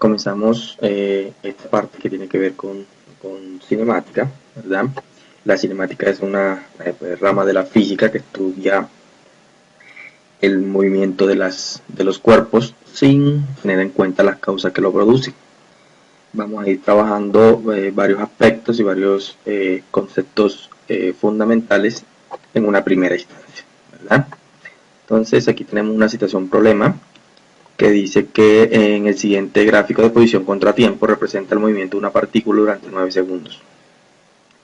comenzamos esta parte que tiene que ver con cinemática, ¿verdad? La cinemática es una rama de la física que estudia el movimiento de los cuerpos sin tener en cuenta las causas que lo producen. Vamos a ir trabajando varios aspectos y varios conceptos fundamentales en una primera instancia, ¿verdad? Entonces aquí tenemos una situación problema que dice que en el siguiente gráfico de posición contratiempo representa el movimiento de una partícula durante 9 segundos.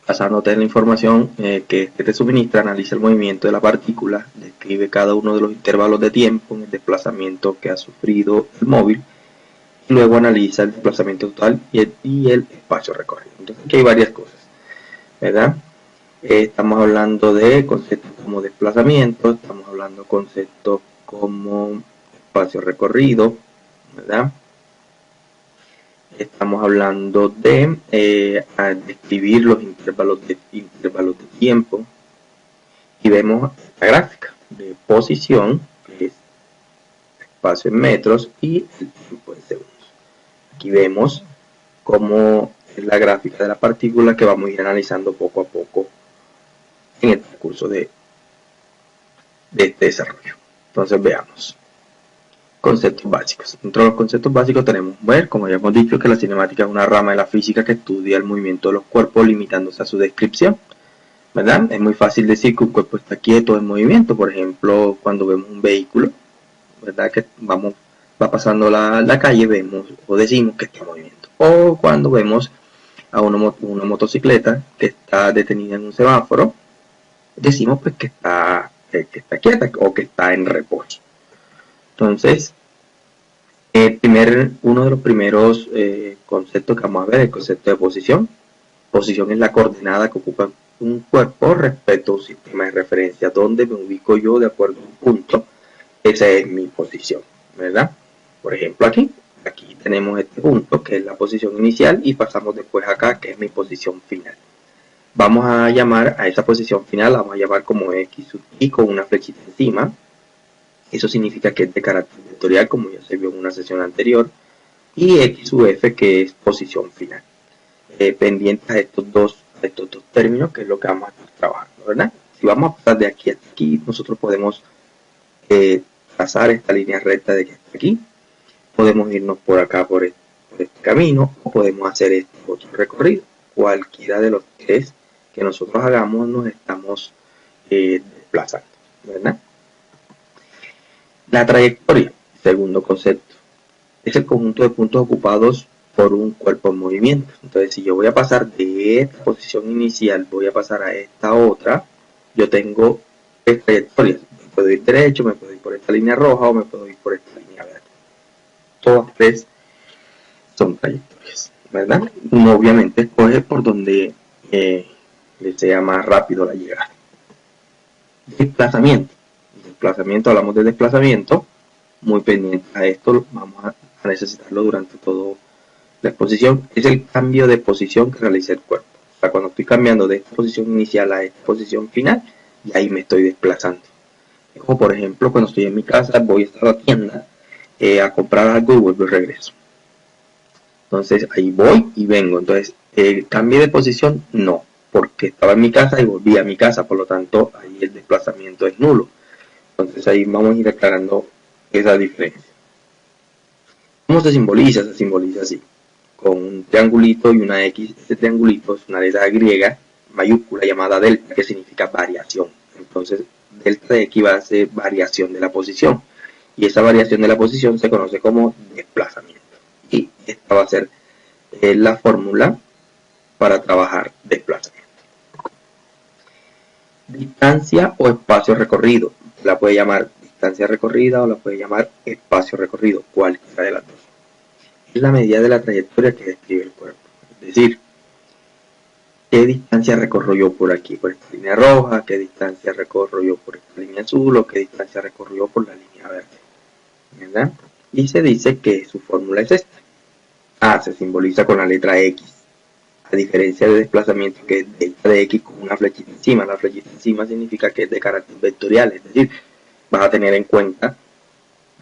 Basándote en la información que te suministra, analiza el movimiento de la partícula, describe cada uno de los intervalos de tiempo en el desplazamiento que ha sufrido el móvil, y luego analiza el desplazamiento total y el espacio recorrido. Entonces aquí hay varias cosas, ¿verdad? Estamos hablando de conceptos como desplazamiento, estamos hablando de conceptos como espacio recorrido, ¿verdad? Estamos hablando de describir los intervalos de tiempo, y vemos la gráfica de posición, que es espacio en metros, y el tiempo en segundos. Aquí vemos cómo es la gráfica de la partícula que vamos a ir analizando poco a poco en el curso de este desarrollo. Entonces veamos. Conceptos básicos. Dentro de los conceptos básicos tenemos ver, como ya hemos dicho, que la cinemática es una rama de la física que estudia el movimiento de los cuerpos limitándose a su descripción, ¿verdad? Es muy fácil decir que un cuerpo está quieto en movimiento, por ejemplo, cuando vemos un vehículo, ¿verdad? Que va pasando la calle, vemos o decimos que está en movimiento. O cuando vemos a una motocicleta que está detenida en un semáforo, decimos pues que está quieta o que está en reposo. Entonces, uno de los primeros conceptos que vamos a ver es el concepto de posición. Posición es la coordenada que ocupa un cuerpo respecto a un sistema de referencia, donde me ubico yo de acuerdo a un punto. Esa es mi posición, ¿verdad? Por ejemplo, aquí tenemos este punto que es la posición inicial y pasamos después acá que es mi posición final. Vamos a llamar a esa posición final, la vamos a llamar como X sub I con una flechita encima. Eso significa que es de carácter vectorial, como ya se vio en una sesión anterior, y X sub F, que es posición final. Pendientes a estos dos términos, que es lo que vamos a estar trabajando, ¿verdad? Si vamos a pasar de aquí hasta aquí, nosotros podemos trazar esta línea recta de aquí hasta aquí. Podemos irnos por acá, por este camino, o podemos hacer este otro recorrido. Cualquiera de los tres que nosotros hagamos nos estamos desplazando, ¿verdad? La trayectoria, segundo concepto, es el conjunto de puntos ocupados por un cuerpo en movimiento. Entonces, si yo voy a pasar de esta posición inicial, voy a pasar a esta otra, yo tengo tres trayectorias. Me puedo ir derecho, me puedo ir por esta línea roja o me puedo ir por esta línea verde. Todas tres son trayectorias, ¿verdad? Uno obviamente escoge por donde le sea más rápido la llegada. Desplazamiento. Hablamos de desplazamiento, muy pendiente a esto, vamos a necesitarlo durante toda la exposición. Es el cambio de posición que realiza el cuerpo. O sea, cuando estoy cambiando de esta posición inicial a esta posición final, y ahí me estoy desplazando. Es como por ejemplo cuando estoy en mi casa, voy a estar a la tienda a comprar algo y vuelvo y regreso. Entonces ahí voy y vengo. Entonces el cambio de posición no, porque estaba en mi casa y volví a mi casa, por lo tanto ahí el desplazamiento es nulo. Entonces ahí vamos a ir aclarando esa diferencia. ¿Cómo se simboliza? Se simboliza así, con un triangulito y una X. Este triangulito es una letra griega mayúscula llamada delta, que significa variación. Entonces delta de aquí va a ser variación de la posición, y esa variación de la posición se conoce como desplazamiento. Y esta va a ser la fórmula para trabajar desplazamiento. Distancia o espacio recorrido. La puede llamar distancia recorrida o la puede llamar espacio recorrido, cualquiera de las dos. Es la medida de la trayectoria que describe el cuerpo. Es decir, qué distancia recorro yo por aquí, por esta línea roja, qué distancia recorro yo por esta línea azul o qué distancia recorro yo por la línea verde, ¿verdad? Y se dice que su fórmula es esta. A se simboliza con la letra X, a diferencia de desplazamiento que es delta de X con una flechita encima. La flechita encima significa que es de carácter vectorial, es decir, vas a tener en cuenta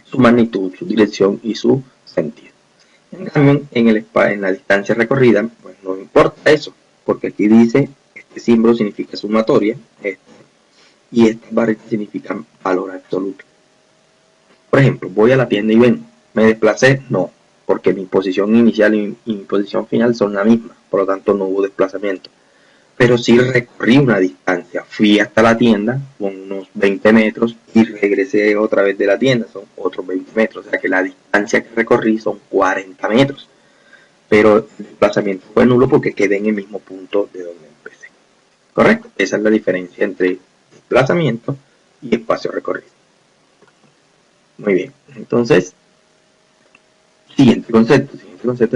su magnitud, su dirección y su sentido. En cambio, en la distancia recorrida, pues no importa eso, porque aquí dice, este símbolo significa sumatoria, y estas barritas significan valor absoluto. Por ejemplo, voy a la tienda y ven, ¿me desplacé? No, porque mi posición inicial y mi posición final son la misma, por lo tanto no hubo desplazamiento. Pero sí recorrí una distancia, fui hasta la tienda con unos 20 metros y regresé otra vez de la tienda, son otros 20 metros, o sea que la distancia que recorrí son 40 metros. Pero el desplazamiento fue nulo porque quedé en el mismo punto de donde empecé. ¿Correcto? Esa es la diferencia entre desplazamiento y espacio recorrido. Muy bien, entonces, siguiente concepto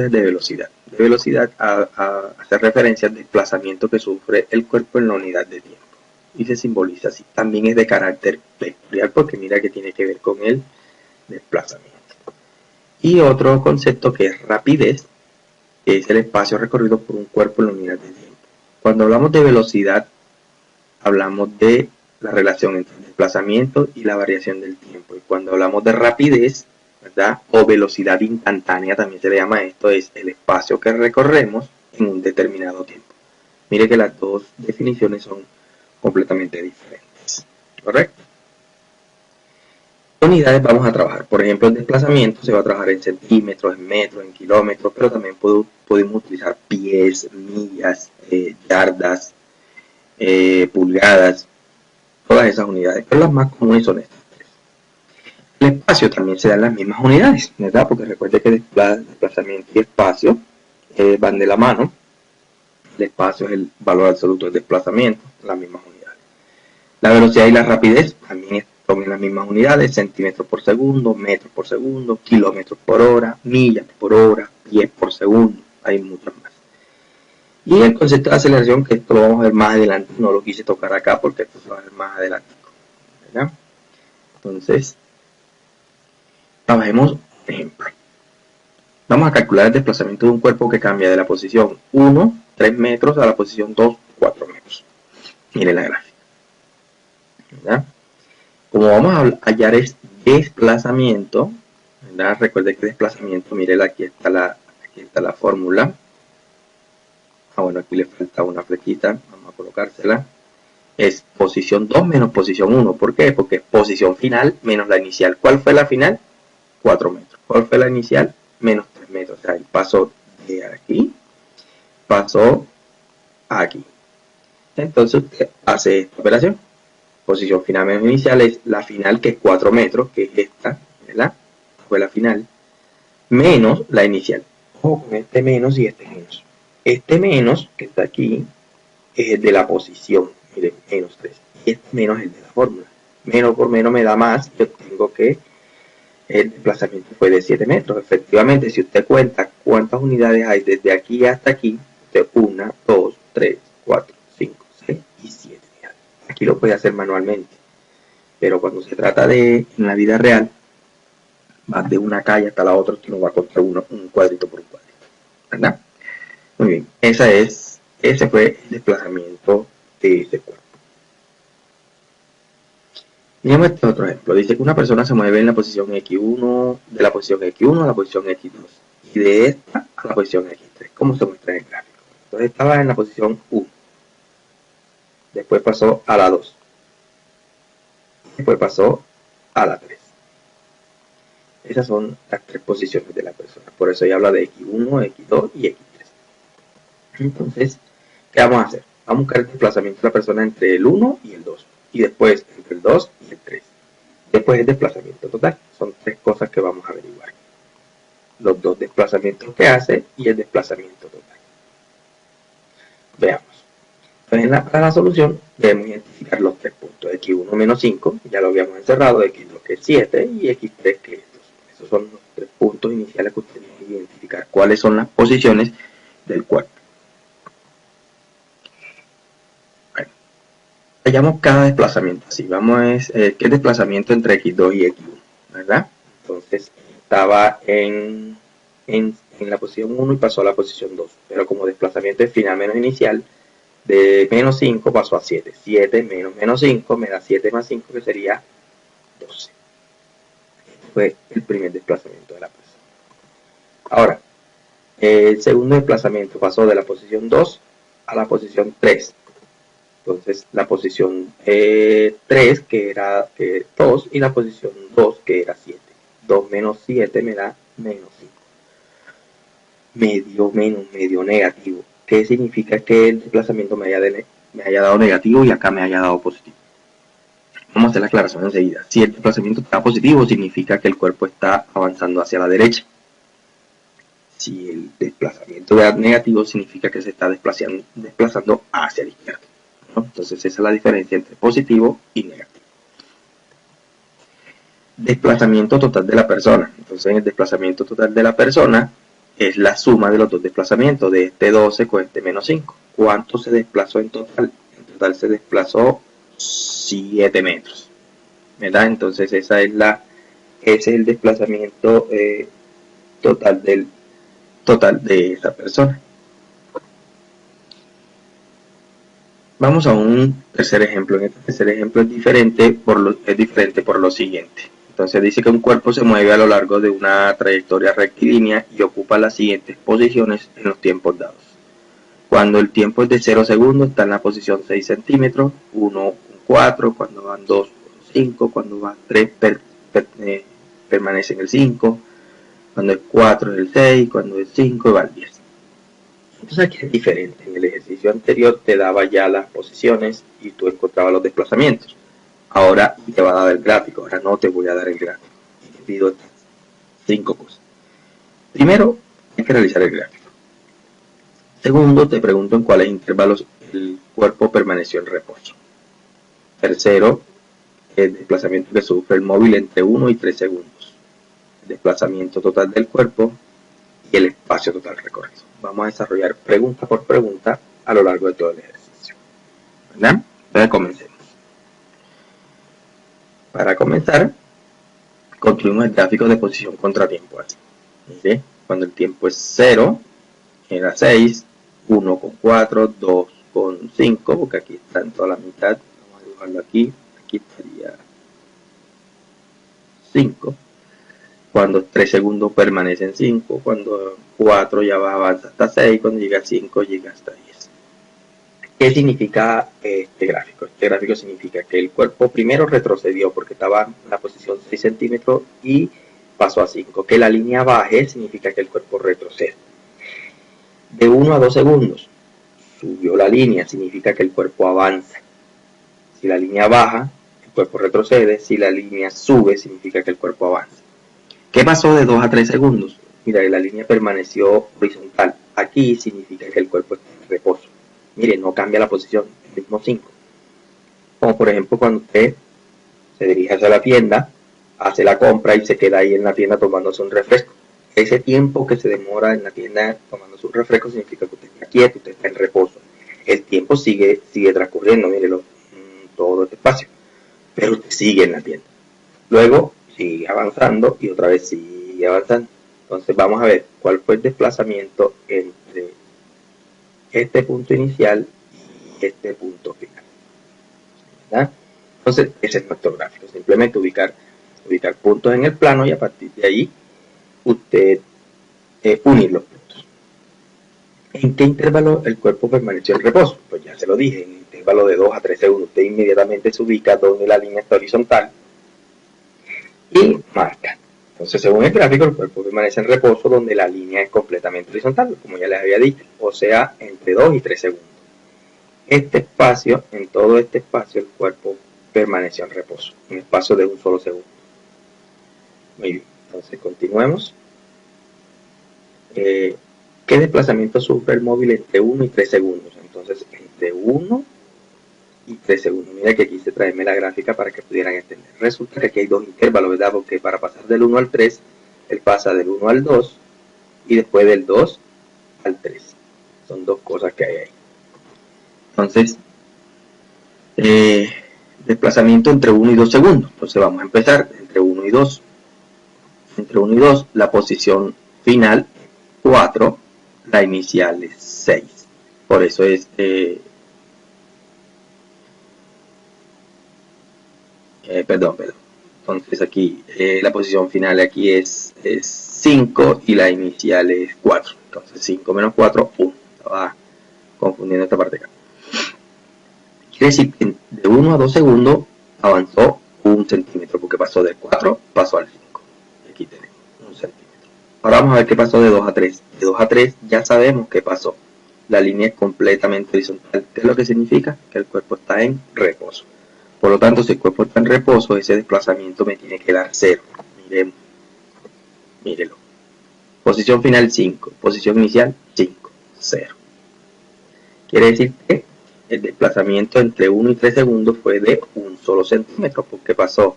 es de velocidad. De velocidad hace referencia al desplazamiento que sufre el cuerpo en la unidad de tiempo. Y se simboliza así. También es de carácter vectorial porque mira que tiene que ver con el desplazamiento. Y otro concepto que es rapidez, que es el espacio recorrido por un cuerpo en la unidad de tiempo. Cuando hablamos de velocidad, hablamos de la relación entre el desplazamiento y la variación del tiempo. Y cuando hablamos de rapidez, ¿verdad? O velocidad instantánea, también se le llama esto, es el espacio que recorremos en un determinado tiempo. Mire que las dos definiciones son completamente diferentes, ¿correcto? Unidades vamos a trabajar, por ejemplo, el desplazamiento se va a trabajar en centímetros, en metros, en kilómetros, pero también podemos utilizar pies, millas, yardas, pulgadas, todas esas unidades, pero las más comunes son estas tres. El espacio también se da en las mismas unidades, ¿verdad? Porque recuerde que desplazamiento y espacio van de la mano. El espacio es el valor absoluto del desplazamiento, las mismas unidades. La velocidad y la rapidez también son en las mismas unidades, centímetros por segundo, metros por segundo, kilómetros por hora, millas por hora, pies por segundo, hay muchas más. Y el concepto de aceleración, que esto lo vamos a ver más adelante, no lo quise tocar acá porque esto se va a ver más adelante, ¿verdad? Entonces, trabajemos un ejemplo. Vamos a calcular el desplazamiento de un cuerpo que cambia de la posición 1, 3 metros, a la posición 2, 4 metros. Mire la gráfica, ¿verdad? Como vamos a hallar es desplazamiento, ¿verdad? Recuerde que desplazamiento, mire, aquí está la fórmula. Bueno, aquí le falta una flechita, vamos a colocársela. Es posición 2 menos posición 1. ¿Por qué? Porque es posición final menos la inicial. ¿Cuál fue la final? 4 metros. ¿Cuál fue la inicial? Menos 3 metros. O sea, el paso de aquí pasó aquí. Entonces usted hace esta operación. Posición final menos inicial es la final, que es 4 metros, que es esta, ¿verdad? Fue la final, menos la inicial. Ojo con este menos y este menos. Este menos, que está aquí, es el de la posición, miren, menos 3. Y este menos es el de la fórmula. Menos por menos me da más, yo tengo que el desplazamiento fue de 7 metros. Efectivamente, si usted cuenta cuántas unidades hay desde aquí hasta aquí, de 1, 2, 3, 4, 5, 6 y 7. Aquí lo puede hacer manualmente. Pero cuando se trata de, en la vida real, más de una calle hasta la otra, usted no va a contar un cuadrito por un cuadrito, ¿verdad? Muy bien, ese fue el desplazamiento de ese cuerpo. Miremos este otro ejemplo. Dice que una persona se mueve en la posición X1, de la posición X1 a la posición X2 y de esta a la posición X3, como se muestra en el gráfico. Entonces estaba en la posición 1, después pasó a la 2, después pasó a la 3. Esas son las tres posiciones de la persona. Por eso ella habla de X1, X2 y X3. Entonces, ¿qué vamos a hacer? Vamos a buscar el desplazamiento de la persona entre el 1 y el 2. Y después entre el 2 y el 3. Después el desplazamiento total. Son tres cosas que vamos a averiguar. Los dos desplazamientos que hace y el desplazamiento total. Veamos. Entonces, para la solución debemos identificar los tres puntos. X1 menos 5, ya lo habíamos encerrado. X2 que es 7 y X3 que es 2. Esos son los tres puntos iniciales que usted tiene que identificar. ¿Cuáles son las posiciones del cuerpo? Hallamos cada desplazamiento así. Vamos a ver qué desplazamiento entre X2 y X1, ¿verdad? Entonces estaba en la posición 1 y pasó a la posición 2. Pero como desplazamiento es final menos inicial, de menos 5 pasó a 7. 7 menos menos 5 me da 7 más 5, que sería 12. Fue el primer desplazamiento de la persona. Ahora, El segundo desplazamiento pasó de la posición 2 a la posición 3. Entonces la posición 3 que era 2 y la posición 2 que era 7. 2 menos 7 me da menos 5. Medio menos, medio negativo. ¿Qué significa que el desplazamiento me haya dado negativo y acá me haya dado positivo? Vamos a hacer la aclaración enseguida. Si el desplazamiento está positivo, significa que el cuerpo está avanzando hacia la derecha. Si el desplazamiento da negativo, significa que se está desplazando hacia la izquierda, ¿no? Entonces esa es la diferencia entre positivo y negativo. Desplazamiento total de la persona. Entonces el desplazamiento total de la persona es la suma de los dos desplazamientos, de este 12 con este menos 5. ¿Cuánto se desplazó en total? En total se desplazó 7 metros, ¿verdad? Entonces ese es el desplazamiento total de esa persona. Vamos a un tercer ejemplo. En este tercer ejemplo es diferente por lo siguiente. Entonces dice que un cuerpo se mueve a lo largo de una trayectoria rectilínea y ocupa las siguientes posiciones en los tiempos dados. Cuando el tiempo es de 0 segundos está en la posición 6 centímetros, 1 4, cuando van 2 5, cuando van 3 permanece en el 5, cuando es 4 es el 6, cuando es 5 va al 10. Entonces aquí es diferente. En el ejercicio anterior te daba ya las posiciones y tú encontrabas los desplazamientos. Ahora te va a dar el gráfico, ahora no te voy a dar el gráfico. Y te pido estas 5 cosas. Primero, hay que realizar el gráfico. Segundo, te pregunto en cuáles intervalos el cuerpo permaneció en reposo. Tercero, el desplazamiento que sufre el móvil entre 1 y 3 segundos. El desplazamiento total del cuerpo y el espacio total recorrido. Vamos a desarrollar pregunta por pregunta a lo largo de todo el ejercicio, ¿verdad? Entonces comencemos. Para comenzar, construimos el gráfico de posición contratiempo. ¿Sí? Cuando el tiempo es 0, era 6, 1 con 4, 2 con 5, porque aquí está en toda la mitad. Vamos a dibujarlo aquí. Aquí estaría 5. Cuando 3 segundos permanece en 5, cuando 4 ya va avanza hasta 6, cuando llega a 5 llega hasta 10. ¿Qué significa este gráfico? Este gráfico significa que el cuerpo primero retrocedió porque estaba en la posición 6 centímetros y pasó a 5. Que la línea baje significa que el cuerpo retrocede. De 1 a 2 segundos subió la línea, significa que el cuerpo avanza. Si la línea baja, el cuerpo retrocede. Si la línea sube, significa que el cuerpo avanza. ¿Qué pasó de 2 a 3 segundos? Mira, la línea permaneció horizontal. Aquí significa que el cuerpo está en reposo. Mire, no cambia la posición, el mismo 5. Como por ejemplo cuando usted se dirige hacia la tienda, hace la compra y se queda ahí en la tienda tomándose un refresco. Ese tiempo que se demora en la tienda tomándose un refresco significa que usted está quieto, usted está en reposo. El tiempo sigue transcurriendo, mírelo, todo este espacio. Pero usted sigue en la tienda. Luego sigue avanzando y otra vez sigue avanzando. Entonces vamos a ver cuál fue el desplazamiento entre este punto inicial y este punto final, ¿verdad? Entonces ese es nuestro gráfico. Simplemente ubicar puntos en el plano y a partir de ahí usted unir los puntos. ¿En qué intervalo el cuerpo permaneció en reposo? Pues ya se lo dije, en el intervalo de 2 a 3 segundos. Usted inmediatamente se ubica donde la línea está horizontal y marca. Entonces, según el gráfico, el cuerpo permanece en reposo donde la línea es completamente horizontal, como ya les había dicho, o sea, entre 2 y 3 segundos. Este espacio, en todo este espacio, el cuerpo permaneció en reposo, un espacio de un solo segundo. Muy bien, entonces continuemos. ¿Qué desplazamiento sufre el móvil entre 1 y 3 segundos? Entonces, entre 1 y 3 segundos. Mira que quise traerme la gráfica para que pudieran entender. Resulta que aquí hay dos intervalos, ¿verdad? Porque para pasar del 1 al 3, él pasa del 1 al 2 y después del 2 al 3. Son dos cosas que hay ahí. Entonces, desplazamiento entre 1 y 2 segundos. Entonces vamos a empezar entre 1 y 2. Entre 1 y 2, la posición final 4, la inicial es 6. Por eso es perdón. Entonces aquí la posición final aquí es 5 y la inicial es 4. Entonces 5 menos 4, 1. Estaba confundiendo esta parte acá. Quiere decir que de 1 a 2 segundos avanzó 1 centímetro, porque pasó del 4, pasó al 5. Aquí tenemos 1 centímetro. Ahora vamos a ver qué pasó de 2 a 3. De 2 a 3 ya sabemos qué pasó. La línea es completamente horizontal. ¿Qué es lo que significa? Que el cuerpo está en reposo. Por lo tanto, si el cuerpo está en reposo, ese desplazamiento me tiene que dar 0. Miremos. Mírelo. Posición final 5. Posición inicial 5. 0. Quiere decir que el desplazamiento entre 1 y 3 segundos fue de un solo centímetro, porque pasó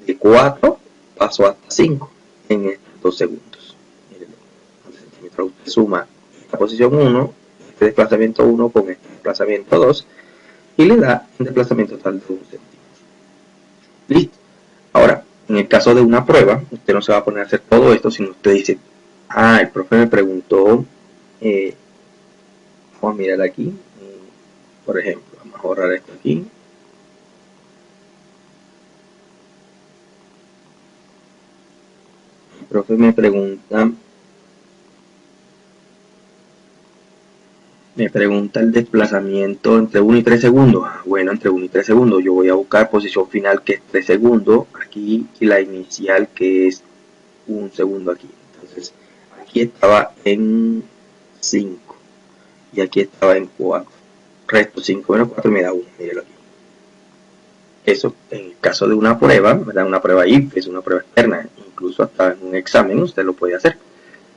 de 4, pasó hasta 5 en estos 2 segundos. Mírenlo. Un centímetro. Usted suma esta posición 1, este desplazamiento 1 con este desplazamiento 2, y le da un desplazamiento total de 1 centímetro. Listo. Ahora, en el caso de una prueba, usted no se va a poner a hacer todo esto, sino usted dice, el profe me preguntó, vamos a mirar aquí, por ejemplo, vamos a borrar esto aquí. El profe me pregunta el desplazamiento entre 1 y 3 segundos. Bueno, entre 1 y 3 segundos yo voy a buscar posición final que es 3 segundos aquí y la inicial que es 1 segundo aquí. Entonces, aquí estaba en 5 y aquí estaba en 4. Resto 5 menos 4 me da 1. Mírelo aquí. Eso en el caso de una prueba, ¿verdad? Una prueba IF, es una prueba externa. Incluso hasta en un examen usted lo puede hacer.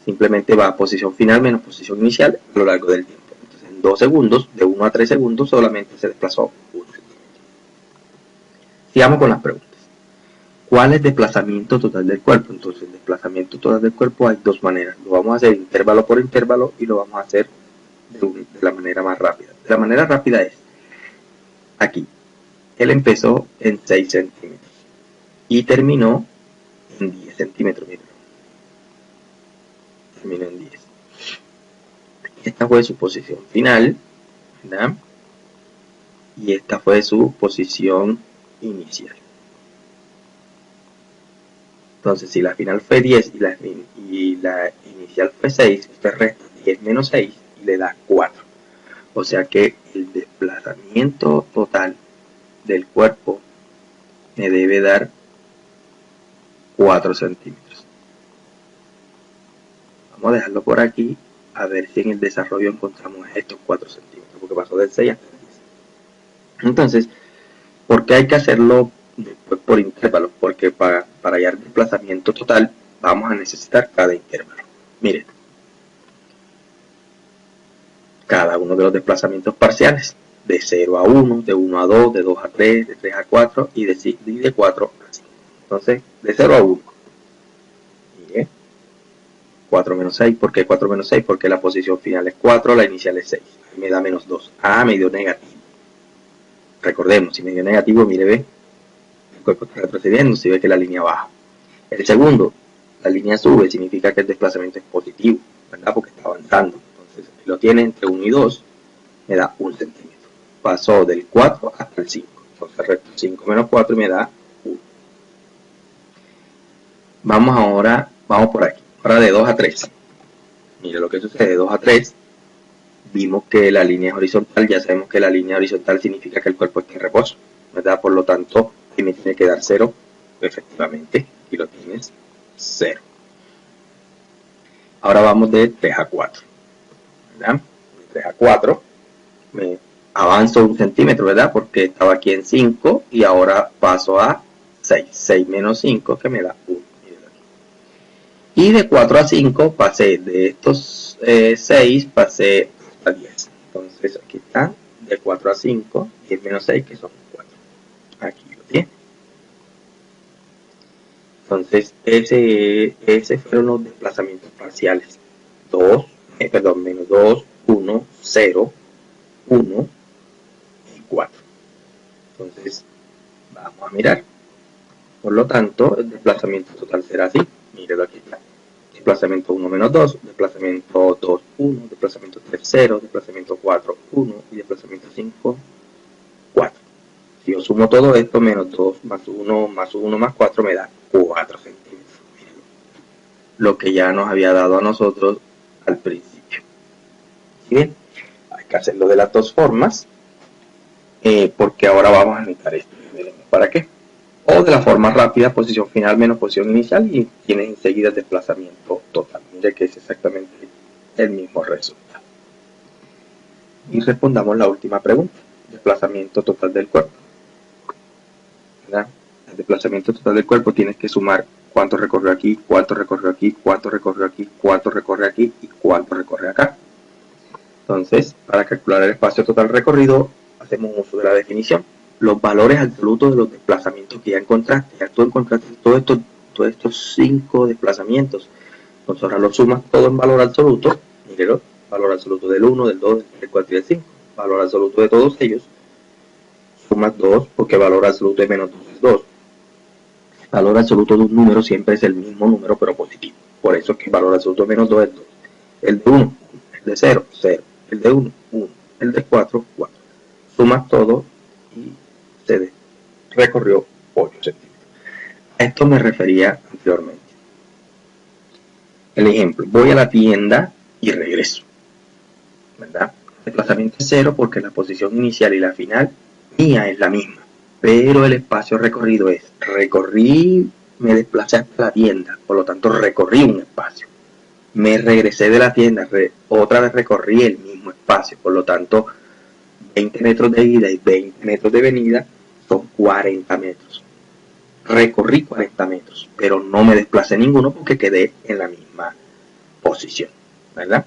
Simplemente va a posición final menos posición inicial a lo largo del tiempo. Entonces, en 2 segundos, de 1 a 3 segundos, solamente se desplazó 1 centímetro. Sigamos con las preguntas. ¿Cuál es el desplazamiento total del cuerpo? Entonces, el desplazamiento total del cuerpo hay dos maneras. Lo vamos a hacer intervalo por intervalo y lo vamos a hacer de la manera más rápida. La manera rápida es aquí. Él empezó en 6 centímetros y terminó en 10 centímetros. Miren. Terminó en 10. Esta fue su posición final, ¿verdad? Y esta fue su posición inicial. Entonces, si la final fue 10 y la inicial fue 6, usted resta 10 menos 6 y le da 4. O sea que el desplazamiento total del cuerpo me debe dar 4 centímetros. Vamos a dejarlo por aquí a ver si en el desarrollo encontramos estos 4 centímetros, porque pasó del 6 hasta el 10. Entonces, ¿por qué hay que hacerlo después por intervalos? Porque para hallar el desplazamiento total vamos a necesitar cada intervalo. Miren, cada uno de los desplazamientos parciales, de 0 a 1, de 1 a 2, de 2 a 3, de 3 a 4 y de 4 a 5. Entonces, de 0 a 1. Miren, 4 menos 6, ¿por qué 4 menos 6? Porque la posición final es 4, la inicial es 6. Me da menos 2. Me dio negativo. Recordemos, si me dio negativo, mire, ve, el cuerpo está retrocediendo, si ve que la línea baja. El segundo, la línea sube, significa que el desplazamiento es positivo, ¿verdad? Porque está avanzando. Entonces, si lo tiene entre 1 y 2, me da 1 centímetro. Pasó del 4 hasta el 5. Entonces, resto 5 menos 4 y me da 1. Vamos por aquí. Ahora de 2 a 3. Mire lo que sucede. De 2 a 3, vimos que la línea es horizontal. Ya sabemos que la línea horizontal significa que el cuerpo está en reposo, ¿verdad? Por lo tanto, me tiene que dar 0, efectivamente. Y lo tienes 0. Ahora vamos de 3 a 4. ¿Verdad? De 3 a 4 me avanzo 1 centímetro, ¿verdad? Porque estaba aquí en 5 y ahora paso a 6. 6 menos 5 que me da 1. Y de 4 a 5 pasé de estos 6, pasé hasta 10. Entonces aquí está, de 4 a 5, 10 menos 6 que son 4. Aquí lo tiene. Entonces ese fueron los desplazamientos parciales. Menos 2, 1, 0, 1 y 4. Entonces vamos a mirar. Por lo tanto, el desplazamiento total será así. Mírelo aquí está. Desplazamiento 1 menos 2, desplazamiento 2, 1, desplazamiento 3, 0, desplazamiento 4, 1 y desplazamiento 5, 4. Si yo sumo todo esto, menos 2 más 1 más 1 más 4 me da 4 centímetros. Mírenlo. Lo que ya nos había dado a nosotros al principio. ¿Sí bien? Hay que hacerlo de las dos formas, porque ahora vamos a necesitar esto. ¿Para qué? O de la forma rápida, posición final menos posición inicial, y tienes enseguida el desplazamiento total. Mire que es exactamente el mismo resultado. Y respondamos la última pregunta. Desplazamiento total del cuerpo. ¿Verdad? El desplazamiento total del cuerpo tienes que sumar cuánto recorrió aquí, cuánto recorrió aquí, cuánto recorrió aquí, cuánto recorre aquí y cuánto recorre acá. Entonces, para calcular el espacio total recorrido, hacemos uso de la definición. Los valores absolutos de los desplazamientos que ya encontraste. Ya tú encontraste todos estos 5 desplazamientos. Entonces ahora lo sumas todo en valor absoluto. Mírelo, valor absoluto del 1, del 2, del 4 y del 5. Valor absoluto de todos ellos. Sumas 2, porque valor absoluto de menos 2 es 2. El valor absoluto de un número siempre es el mismo número, pero positivo. Por eso es que el valor absoluto de menos 2 es 2. El de 1, el de 0, 0. El de 1, 1. El de 4, 4. Sumas todo y se recorrió 8 centímetros. A esto me refería anteriormente. El ejemplo, voy a la tienda y regreso, ¿verdad? El desplazamiento es 0 porque la posición inicial y la final mía es la misma, pero el espacio recorrido es, recorrí, me desplacé hasta la tienda, por lo tanto recorrí un espacio. Me regresé de la tienda, otra vez recorrí el mismo espacio, por lo tanto 20 metros de ida y 20 metros de venida son 40 metros. Recorrí 40 metros, pero no me desplacé ninguno porque quedé en la misma posición, ¿verdad?